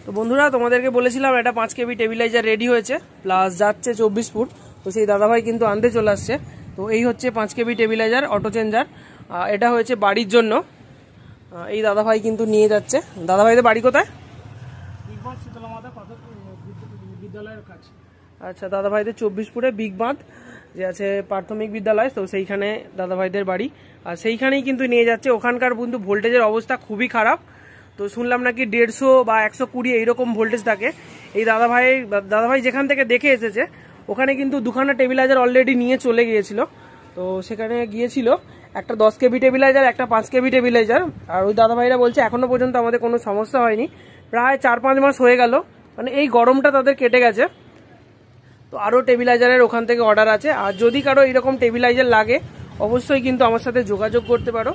তো বন্ধুরা তোমাদেরকে বলেছিলাম এটা 5 কেবি টেবিলাইজার রেডি হয়েছে, প্লাস যাচ্ছে 24 ফুট। তো সেই দাদাভাই কিন্তু আনতে চলে আসছে। তো এই হচ্ছে 5 কেবি টেবিলাইজার অটো চেঞ্জার, এটা হয়েছে বাড়ির জন্য। এই দাদাভাই কিন্তু নিয়ে যাচ্ছে। দাদাভাইদের বাড়ি কোথায়? আচ্ছা, দাদাভাইদের 24 ফুটে বিগ বাঁধ যে আছে প্রাথমিক বিদ্যালয়, তো সেইখানে দাদাভাইদের বাড়ি। আর সেইখানেই কিন্তু নিয়ে যাচ্ছে। ওখানকার কিন্তু ভোল্টেজের অবস্থা খুবই খারাপ। তো শুনলাম নাকি 150 বা 120 এইরকম ভোল্টেজ থাকে। এই দাদাভাই যেখান থেকে দেখে এসেছে ওখানে কিন্তু দুখানা টেবিলাইজার অলরেডি নিয়ে চলে গিয়েছিল। তো সেখানে গিয়েছিল একটা 10 কেবি টেবিলাইজার, একটা 5 কেবি টেবিলাইজার। আর ওই দাদাভাইরা বলছে এখনো পর্যন্ত আমাদের কোনো সমস্যা হয়নি, প্রায় 4-5 মাস হয়ে গেল, মানে এই গরমটা তাদের কেটে গেছে। তো আরও টেবিলাইজারের ওখান থেকে অর্ডার আছে। আর যদি কারো এরকম টেবিলাইজার লাগে অবশ্যই কিন্তু আমার সাথে যোগাযোগ করতে পারো।